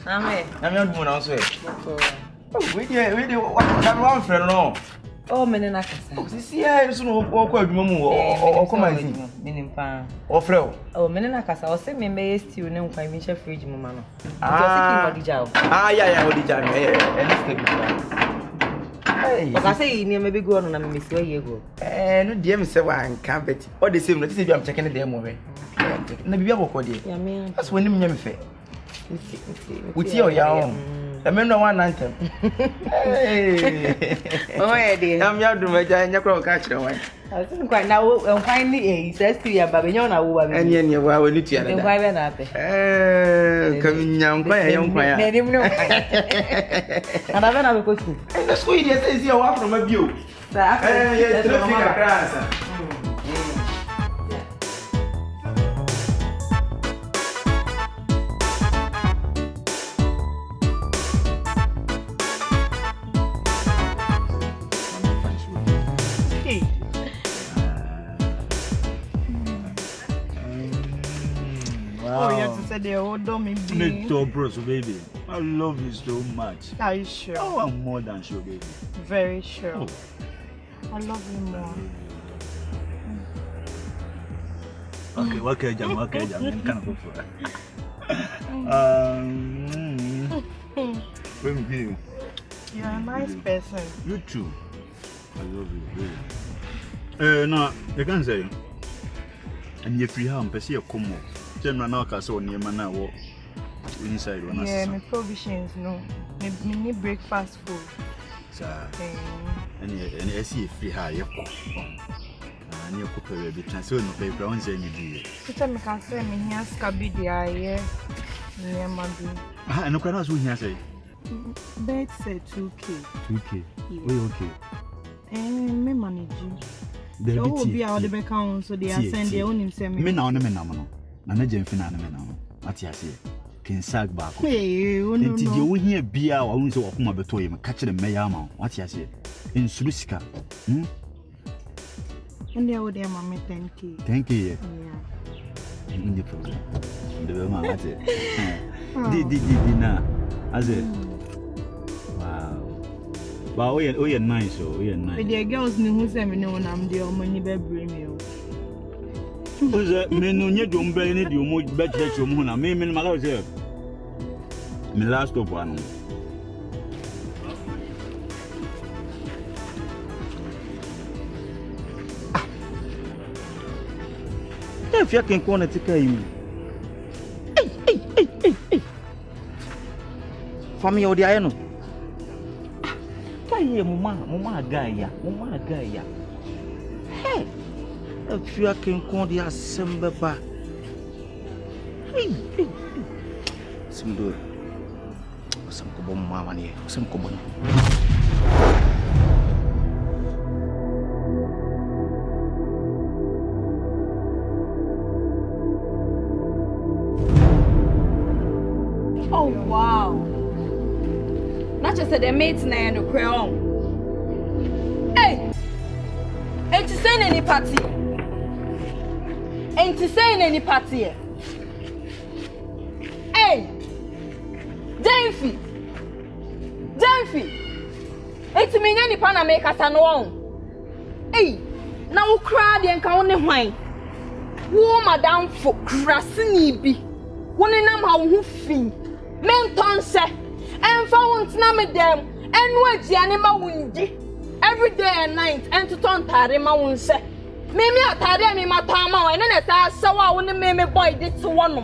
I'm not going also. Oh, we do one friend no. Oh, menina kasa. Oh, this year is no walk with Mumu or come I think. Meaning pan. Or Fro. Oh, menina kasa. Or say me may stew no quite in fridge, Mamma. Ah, yeah, what did Hey, I say you maybe go on and miss where you go. No, dear Mr. Wang, can't bet. Or the same, let's see if I'm checking the demo. Maybe I will call you. That's when you fair. With your young. The men no one anthem. Oh, dear. I'm your doom, and your crow catch the one. I didn't quite now. Finally, he says to your Babylona, and yet you were with you. And why not? Coming young, quite young, quite. And I've never go to. And the sweet is your walk from a view. Oh, you have to say they all don't me be. Little bros, baby. I love you so much. Are you sure? Oh, I'm more than sure, baby. Very sure. Oh. I love you more. Okay, Jam, I'm kind of go for that. You're a nice person. You too. I love you, baby. No, you can say. And if you have a come up. General now can say near man now inside one. Yeah, my provisions no. Me need breakfast food. Sir. And I see free high. And you cook a bit transfer no paper on say me dear. It's a me can say me here scabi the eye near my do. And no can also here say. Bet say 2K. 2K. We okay. Me manage. So will be out the account so they are send their own himself. Me now no. Na Gyamfi na me na no ati ase ken sag ba ko enti de wo hia bia wa hu se wo koma beto yem ka kire me ya ma ati ase ensuru sika and they would them me 10K yeah in the problem the ma ati di na ase wow we nice nice the girls ni hu se me no na am de o mani be bring me Who's a menu? You don't buy any you much better to Mona. Me, my love, me last of one. If you can call it to you. Hey. Family, or the iron. Hey, Mama, Gaia. Hey. If you can call the assembly back. Hey. Some do. Some kobo mama ni. Some kobo. Oh wow. Not just the mates na and the crown. Hey. Ain't you saying any party? Ain't you saying any party? Hey! Gyamfi! It's me any pana make us an one. Hey! Now cry the encounter wine. Woo, madame, for crassini be. One in them how who fee. Men tonse and found name them and what the animal windy every day and night and to turn tarima won't say. Mimi atade me matama and then I saw when the meme boy did to one.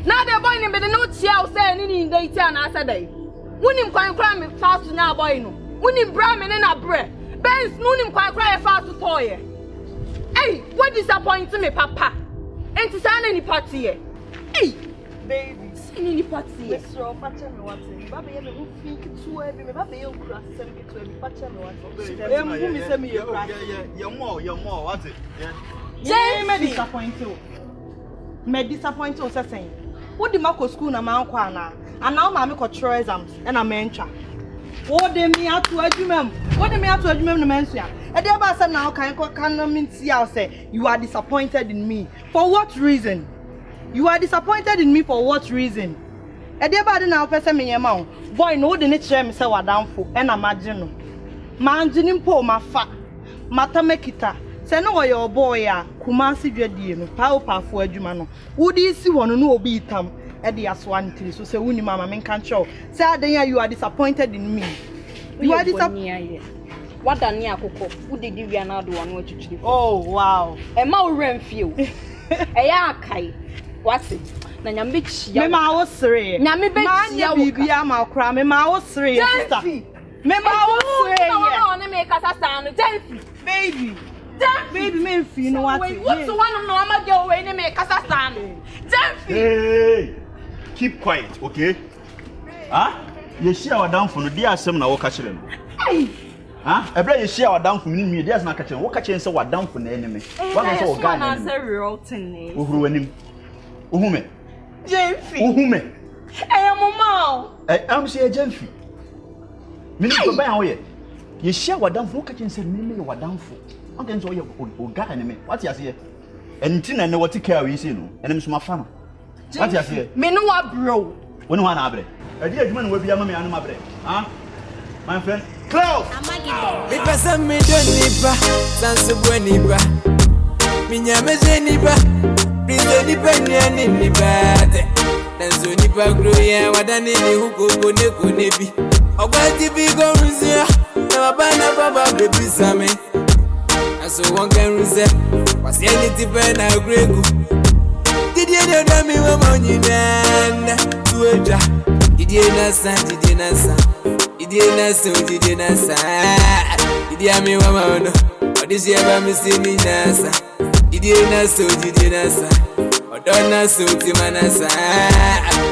Now the boy in the note here say any day and Saturday. When him quite cry me fast to now boy no. When him Brahmin and a bread. Ben's noon him quite cry fast to toy. Hey, what disappointing me, Papa? Ain't to sign any party here. Hey, baby, sign any party here. So, Pacha me want to. Baby, me who think too heavy. Me baby, you cross send me to me. Pacha me want to. Who me send me you cross? Yeah. You're more. What's it? Yeah. Me disappointed. Me disappointed. What's saying? What the Marco school na man kwana? And now mommy got throw exams and I'm entra. What they me out to adjumem? What they me out to adjumem no mention? And the boss said now can mean see I say you are disappointed in me. For what reason? You are disappointed in me for what reason? E dey bad na opese me yema o. Boy no de ne kire me se wadanfo e na magye no. Manjini mpo mafa. Mata mekita. Se no wo your boy a Kumasi dwadie no. Pafo adwuma no. Wodi si wono no obi itam. E dey aswantiri so se wuni mama men kan show. Say adan you are disappointed in me. You are disappointed. What done ya koko? Who did you na do one to chili? Oh wow. E ma wo remfio. E ya kai. What's it? Na nyambe chia. Me ma wo sere. Nyame be chia wo. Bibia ma kra me ma wo sere sister. Me ma wo sere. No, no, me kasa stand. Gyamfi. Baby. Gyamfi. Baby me fi no what? What's the one no ama girl we ne me kasa stand. Gyamfi. Hey. Keep quiet, okay? Huh? You share our down for the dear some na wo ka kire no. Huh? Ebra you share our down for me me dear na ka kire. Wo ka kire say wa down for na enemy. Wa ka say wo ga na. Na real thing. Uhuru anim. Uhume. Gyamfi. Uhume. Mama. I'm say Gyamfi. Me ni ko ba yan wo ye. You share our down for wo ka kire say me wa down for. Wo ka say wo ye o ga na me. What you say? Enti na what care we say no. Enem so ma fa no. What you say? Me no wa bro. Wo no wa na abre. Adi adwuma na wa bia ma me anu abre. Huh? My friend Klaus. Me pesa me Ene Nipa, sanso bwe Nipa. Minya me Nipa, prize Nipa ni Ene Nipa. Sanso Nipa grow ya wadani ni huko kone bi. Ogwati bi go ruzia, na baba baby same. Aso won kan ruze, wasi eni tipe na gregu. Didi ene do mi wo monyina, tueja. Didi na san. Idi ami wa no. Odisi eba mi si mi nasa. Idi na so didi nasa. Odona so ti manasa.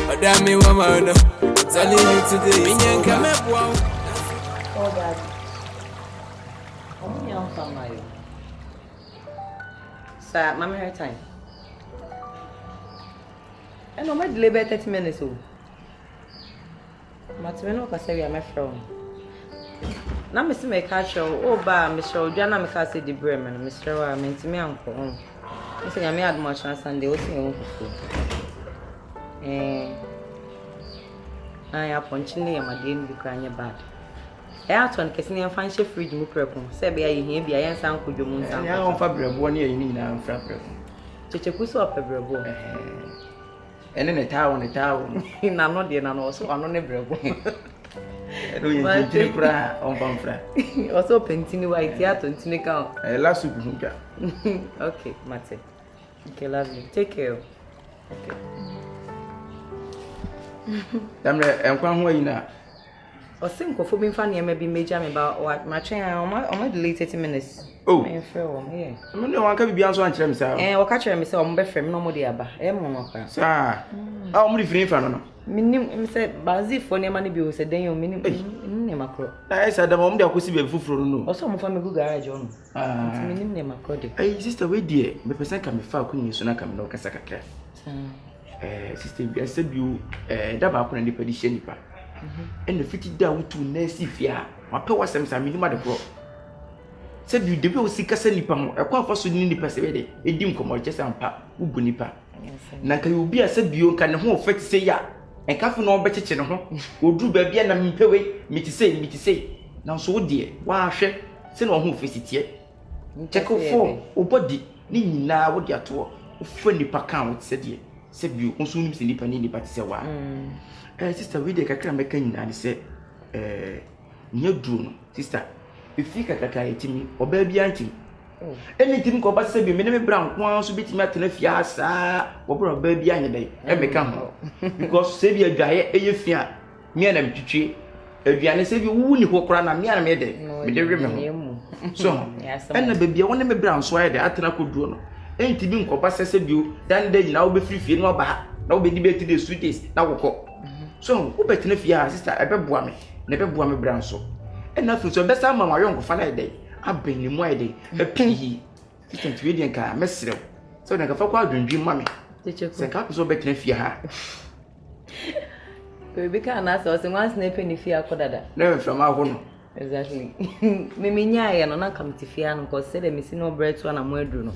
Odami wa no. Telling you today. Minyanka mebwa. Oh God. Omo yan famayo. Sir, mama her time. I know my delay by 30 minutes o. Matweno ka say we are my friend. Na me see me ka show o ba me show dwa na me ka say the brem no me show a me ntimi anko. Me say me add much on Sunday o see me fufu. I aponchi ne yamade ni bikra anya bad. Aton kesi ne fan she fridge mu preko. Say be aye hia bia yensa anko dwomu nsa. Ya on fa brebo ne yini na mfra preko. Kyekyeku so pa brebo. Ene ne tawo Na no de na no so ano ne brebo. Eno yin tiri kura on pamfra. Also pentini white ya to ntini ka. La soup hunka. Okay, Mate. Okay, love you. Take care. Okay. Damre enkwa ho yina. Osinko bi mfa ne bi meja me ba ma twen o delay 30 minutes. Oh. Me frɛ wo me. Me no wanka bibia nso ankyerɛ me sa. Wo ka kyerɛ me sɛ o mo be frɛ me no mo de aba. Mo no ka. Sa. Ah, o mo di frɛ fa no. Minim me sɛ bazifo ne ma ne bi o sɛ den yo minim ne makro. Na esa da mo de akosi be fufuro no. O so mo fa me gu garage on. Minim ne makro de. Sister we die, me pesa ka me fa akunyi so na ka me no kasa kakra. Sister bi asa bi da ba akona nipa di hye nipa. And the fiti da wutu na sifia. Ma pe wasem sa minim ade pro. Se bi de bi o sika sa nipa ho. E kwa fa so ni nipa se be de. Edim komo kyesa ampa ubu nipa. Na ka yo bi asa bi o ka ne ho ofet se ya. Enka fu no obecheche ne ho. Oduru ba bia na mpewe miti sei. Na so wo de wa hwe se na ho ofesitie. Check for obody ni nyina wo de ato. Wo fa nipa kan wo se de. Se bi o so nim se nipa ni nipa te se wa. Sister we dey kakra meka nyina ne se nya duro no sister efi kakaka etimi oba bia ntim anything ko ba se bi me ne me bra nko so bitimi atena fia asa wo bra oba bia nya dai meka ho because se bi adwaye fia me na metwitwe aduane se bi wu ni ho kora na me na me de me de reme ho so na ba bia wona me bra nso aye de atena ko duro no entimi nko ba se bi dan de nyina wo be free fie no ba na wo be di beti de sweeties na wo so who better if ya sister ebeboa me na ebeboa me bra nso e na fu so be sa ma wayo nkofa na ede aben ni mu ede e pin yi sister twe de nka mesrew so na ka fa kwa adwendwi ma me se ka so better if ya Baby ka na so once na pe ni fi akodada na me from aho no exactly me nya ya no na kam ti fi an ko se de me si no bread to na mo aduru no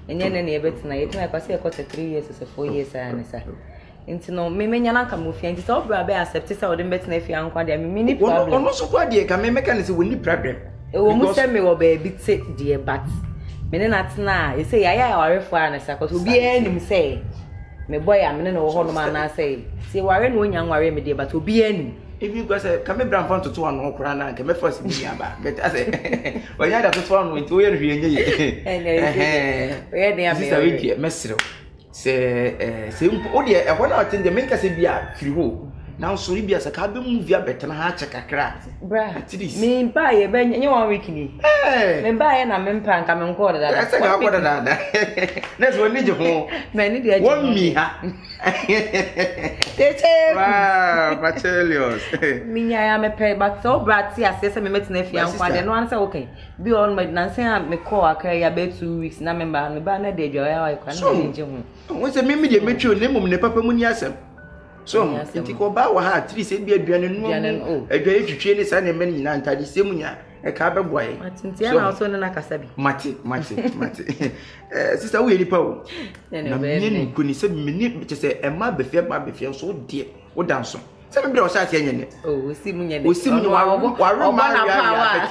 enye ne na e betina ye tina kwase e ko 3 years so 4 years ana sa Nti no me menya na ka mo fia nti so bra be accept say we dey bet na fia nkwa dey me ni problem. Ono so kwa dey ka me meka ne say we ni problem. E wo mu say me wo ba bi te dey but me ne natena e say ya warefo a na say cause obi anim say me boy am ne no ho no ma na say say ware no nya nware me dey but obi anim. If you go say come bra mfa toto anu okra na nke me first bi aba but I say when you da toto anu nti wo ye hwe nye ye. We dey am. Sister we dey mesero. Say o dey e ho na otin dey menka say bia firi ho. Now sorry bia say ka be movie abetena ha che kakra. Bra. Me mpa ye be nye 1 week ni. Me mpa ye na me mpa nka me nko da. Say ka ko da. Next one ni je ho. Me ni dey. One mi ha. Tete. Wow, Bachelios. Minya ya me pay but so brat ya say me metina fia nkwa de no an say okay. Be on my nanse me call akra ya be 2 weeks na me ba na dey joy ya kwa na dey je ho. Won say me dey metwe ne mum ne papa mu ni asem. So, nti ko ba wa ha 3 say bia aduane no. Aduane twitwe ne sa ne me nyina ntade semu nya e ka be boy. Matinti na so ne na kasa bi. Mate. Sister we nipa o. Na me ni ko ni say me ni che say e ma befia so de wo danso. Say me bre o sha tia nyene. Oh, osi mu nyene. Osi mu wa ma ya.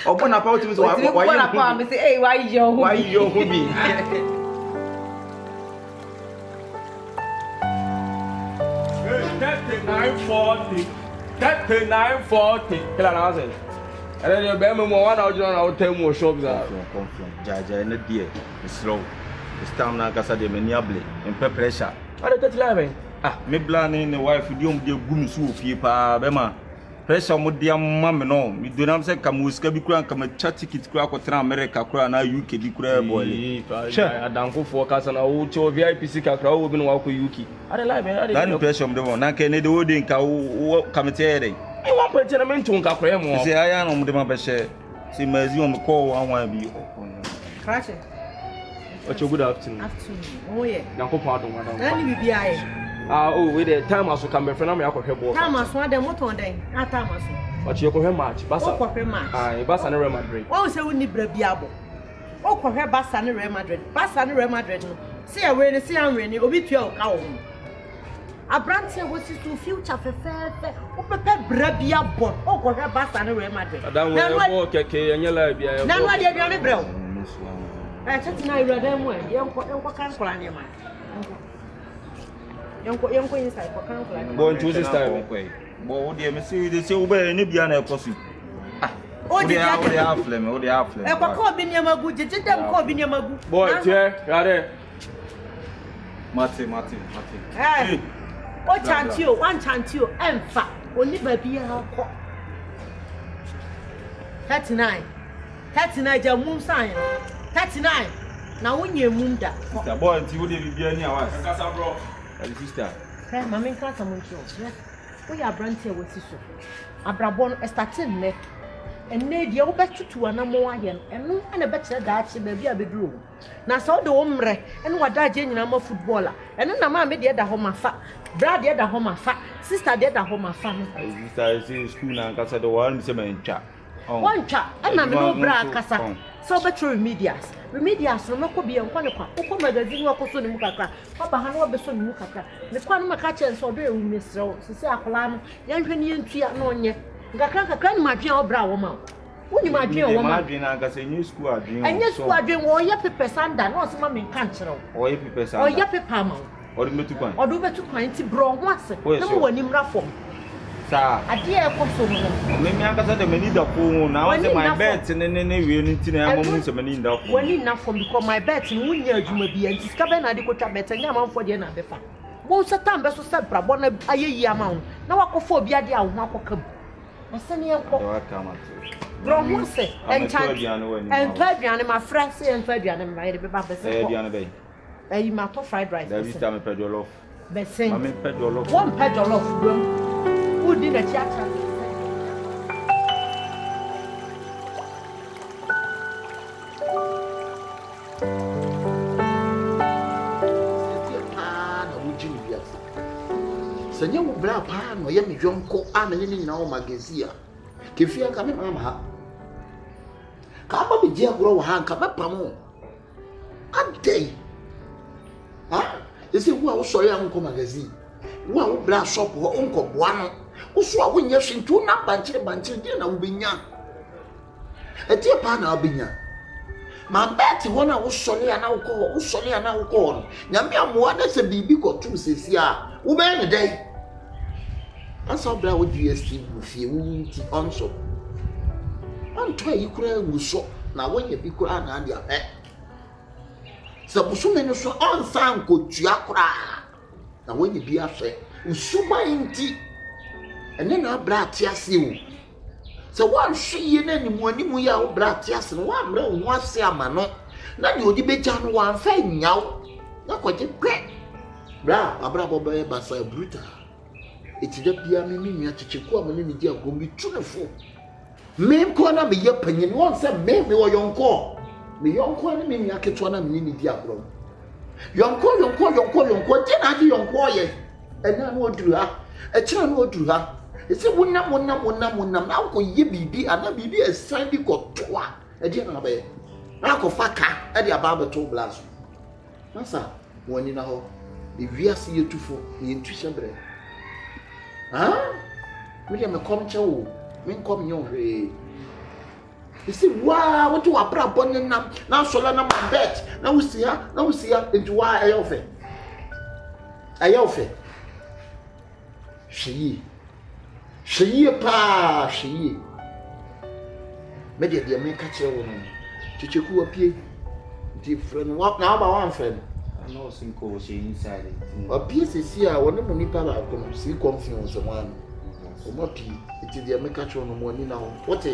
Obo na pa o timi so wa ya. Na pa me say eh why you who be. 3940. Kila na wase. And then you be me one out on tell more shops are. Confion. Jaja na die. Slow. This time na kasa de meniable. In pressure. Are 39. Ah, me blane ne wife di om de gum so fie pa be ma. Pressure mo de amma me no. Me do nam say kam uska bi kura kam chat ticket kura ko tra America kura na UK bi kura boy. Adanko for kasa na wo cho VIP sika kura wo bi no wa ko UK. Are live are. Dan pressure mo de won na ke ne de wo de nka wo kamete ere. E wan pete na mentu nka kura mo. Say aya no mo de ma be she. See mazi on call one bi. Crash. Ocho good afternoon. Afternoon. Oh yeah. Danko pa don wa don. Na ni bibi aye. Oh, we the time aso come be friend am yakɔhwɛ ball. Time aso ade moto den. Na time aso. Ochi yakɔhwɛ match. Basa. Okɔhwɛ match. Basa ne Real Madrid. Wo se woni bra bi abo. Okɔhwɛ Basa ne Real Madrid. Basa ne Real Madrid no. Se ya we ne se ya we ne obi tua o ka wo. Abrante wo si to future fefefe. O pepe bra bi abo. Okɔhwɛ Basa ne Real Madrid. Adan we ball keke enya la bia. Na no ade aduane bra o. Chati na irada mu e. Yenko kan kola ne ma. Yanko inside for can go into this time. Bo wo de me see de say wo be ne bia na ekosu. Ah. O de aflem. E kwa ko bi ne magu jeje dem ko bi ne magu. Boy, tie, yare. Mate. Eh. O chantio, one chantio emfa. Oni ba bia ko. 39 ja mum san. 39. Na wonye mum da. Sister boy, nti wo de bia ni awa. Kasa bro. Sister. Hey, mama nka samoncho. We are branch here wasi so. Abrabon starting ne. Enne dia wo betutu anamo aye. Eno na be kire da achi ba bia beduro. Na so de wo mre, ene wada age nyina ma footballer. Eno na ma me de da ho mafa. Bra de da ho mafa. Sister de da ho mafa no. Sister say school na kasa de one say me ncha. One cha, na me no bra kasa. So betro remedias no mako bi enko ne kwa ko magazine wa ko so ne mu kakra papa ha no be so ne mu kakra ne kwa no maka chen so do e wu mesrew sisi akola no yanhwe ne yentua na onye kakra ne madwen obra wo ma woni madwen wo ma madwen na aka say new school adwen enye school adwen wo ye pepe sanda na o se ma me nka nkyerɛw o ye pepe sanda o ye pepe ma o do betu kwan ti bro ho ase na mo wani mra fom sa ade e ko so no me aka say de mani da fo na o say my bet ne wie no nti na amamu se mani da fo wani na fom because my bet no wunya adwuma bi anti ska be na de ko twa bet nya amanfo de na be fa wo satan be so se brabo na ayeyi ama wo na wakofo obi ade a wo akoka bu asane enko bro mo se enta aduane ma fra se enta aduane ma yede be ba be se aduane be ayi ma to fried rice da vista me pedo lof be sen ma me pedo lof one pedo lof bro who did the theater Sanya wo bra pa no ye me dwonko a na ne nyina wo magazine ke fia ka me mama ha ka ba be je agro wo ha ka ba pam adai ha ese wo a wo sori an ko magazine Wa wo bra shop ho onkoboa no. Wo so a wonye hwintu na banche dey na wo benya. Etie pa na wo benya. Ma bet wona wo sole ana wo ko nyame amoa na se bibi ko tu sesi a wo be ne dai asa bra wo DST bu fie wo nti onso anto yi kura wo so na wo ye bi kura na dia sabusu me no so onsan ko tua kura na wo ye bi ahwe usuma nti ene na bra atiase wo se wan hwie na animu ya wo bra atiase no wan mra wo ase ama no na de odi beja no wan fa nyaw na kwaje kwe bra abra bobe basa bruta etide bia me nua chicheku amane ni di agombi tunefo me ko na me ye panyin won se me wo yonko na me nua keto na me ni di agrom yonko je na di yonko ye ena no oduru ha e kira no oduru ha ese wonam na ko ye bibi ana bibi esan bi ko toa e di na be na ko faka e di aba beto blast masa woni na ho e wiase yetufo ye ntuhye bre me dem come chewo me come nyo hwe ese wa what wa bra bonne nam na sola na my bet na wusia into wa ayofe Sheye pa sheye me de me ka chewo no Kyekyeku apie di friend what na ba one friend no sinko she inside it apie sisi a woni mo nipa ba ko no si Confion so wan o mo pi iti de me ka chewo no mo ni na ho what